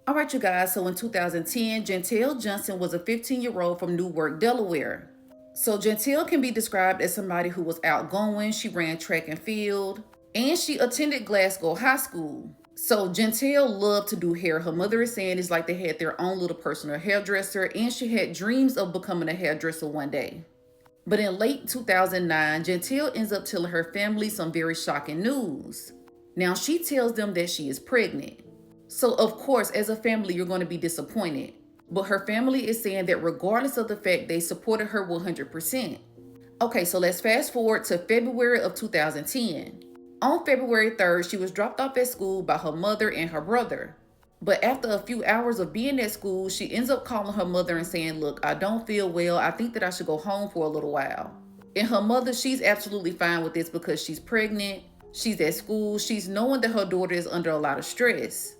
All right, you guys, so in 2010, Janteyl Johnson was a 15-year-old from Newark, Delaware. So Janteyl can be described as somebody who was outgoing, she ran track and field, and she attended Glasgow High School. So Janteyl loved to do hair. Her mother is saying it's like they had their own little personal hairdresser, and she had dreams of becoming a hairdresser one day. But in late 2009, Janteyl ends up telling her family some very shocking news. Now she tells them that she is pregnant. So of course, as a family, you're going to be disappointed. But her family is saying that regardless of the fact, they supported her 100%. Okay, so let's fast forward to February of 2010. On February 3rd, she was dropped off at school by her mother and her brother. But after a few hours of being at school, she ends up calling her mother and saying, "Look, I don't feel well. I think that I should go home for a little while." And her mother, she's absolutely fine with this because she's pregnant, she's at school, she's knowing that her daughter is under a lot of stress.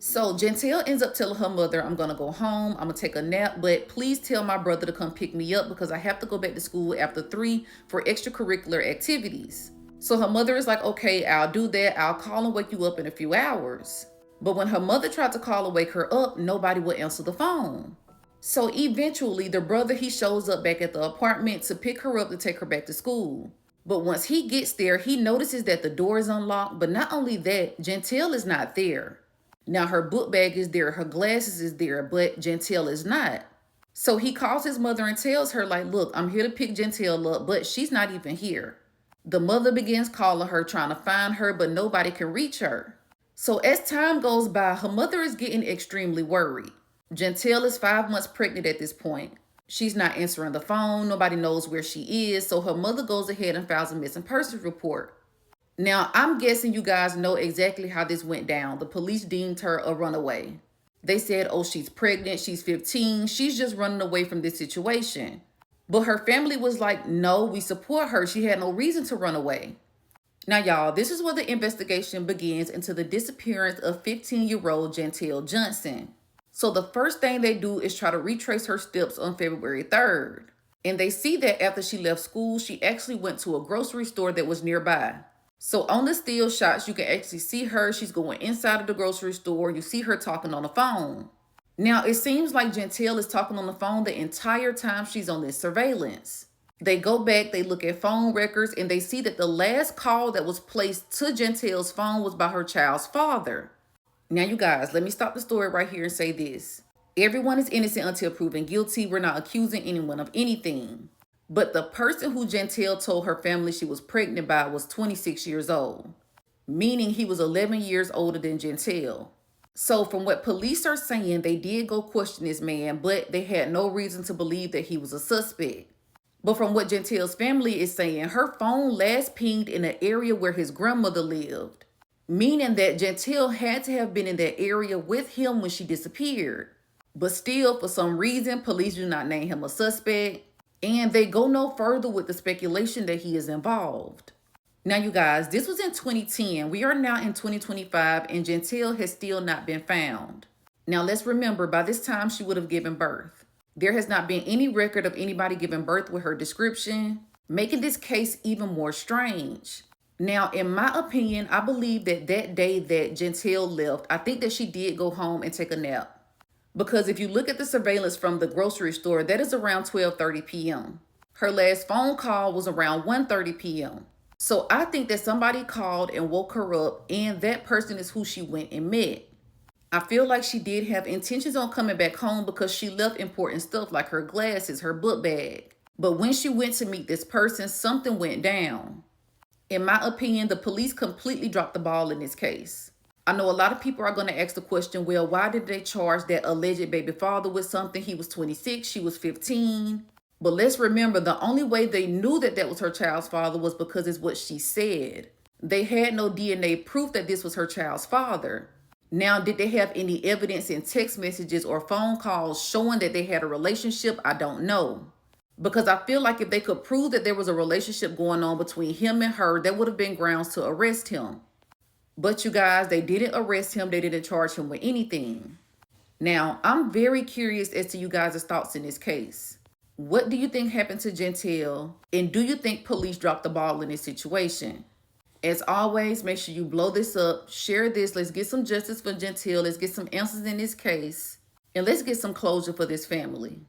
So Janteyl ends up telling her mother, "I'm gonna go home, I'm gonna take a nap, but please tell my brother to come pick me up because I have to go back to school after 3 for extracurricular activities." So her mother is like, "Okay, I'll do that. I'll call and wake you up in a few hours." But when her mother tried to call and wake her up, nobody would answer the phone. So eventually the brother, he shows up back at the apartment to pick her up to take her back to school. But once he gets there, he notices that the door is unlocked, but not only that, Janteyl is not there. Now her book bag is there, her glasses is there, but Janteyl is not. So he calls his mother and tells her like, "Look, I'm here to pick Janteyl up, but she's not even here." The mother begins calling her, trying to find her, but nobody can reach her. So as time goes by, her mother is getting extremely worried. Janteyl is 5 months pregnant at this point. She's not answering the phone, nobody knows where she is, so her mother goes ahead and files a missing persons report. Now, I'm guessing you guys know exactly how this went down. The police deemed her a runaway. They said, "Oh, she's pregnant, she's 15, she's just running away from this situation." But her family was like, "No, we support her. She had no reason to run away." Now, y'all, this is where the investigation begins into the disappearance of 15-year-old Janteyl Johnson. So the first thing they do is try to retrace her steps on February 3rd. And they see that after she left school, she actually went to a grocery store that was nearby. So on the still shots, you can actually see her. She's going inside of the grocery store. You see her talking on the phone. Now, it seems like Janteyl is talking on the phone the entire time she's on this surveillance. They go back, they look at phone records, and they see that the last call that was placed to Janteyl's phone was by her child's father. Now, you guys, let me stop the story right here and say this. Everyone is innocent until proven guilty. We're not accusing anyone of anything. But the person who Janteyl told her family she was pregnant by was 26 years old, meaning he was 11 years older than Janteyl. So from what police are saying, they did go question this man, but they had no reason to believe that he was a suspect. But from what Janteyl's family is saying, her phone last pinged in an area where his grandmother lived, meaning that Janteyl had to have been in that area with him when she disappeared. But still, for some reason, police do not name him a suspect, and they go no further with the speculation that he is involved. Now, you guys, this was in 2010. We are now in 2025, and Janteyl has still not been found. Now, let's remember, by this time, she would have given birth. There has not been any record of anybody giving birth with her description, making this case even more strange. Now, in my opinion, I believe that that day that Janteyl left, I think that she did go home and take a nap. Because if you look at the surveillance from the grocery store, that is around 12:30 p.m. Her last phone call was around 1:30 p.m. So I think that somebody called and woke her up, and that person is who she went and met. I feel like she did have intentions on coming back home because she left important stuff like her glasses, her book bag. But when she went to meet this person, something went down. In my opinion, the police completely dropped the ball in this case. I know a lot of people are going to ask the question, well, why did they charge that alleged baby father with something? He was 26, she was 15. But let's remember, the only way they knew that that was her child's father was because it's what she said. They had no DNA proof that this was her child's father. Now, did they have any evidence in text messages or phone calls showing that they had a relationship? I don't know. Because I feel like if they could prove that there was a relationship going on between him and her, that would have been grounds to arrest him. But you guys, they didn't arrest him. They didn't charge him with anything. Now, I'm very curious as to you guys' thoughts in this case. What do you think happened to Janteyl? And do you think police dropped the ball in this situation? As always, make sure you blow this up, share this. Let's get some justice for Janteyl. Let's get some answers in this case. And let's get some closure for this family.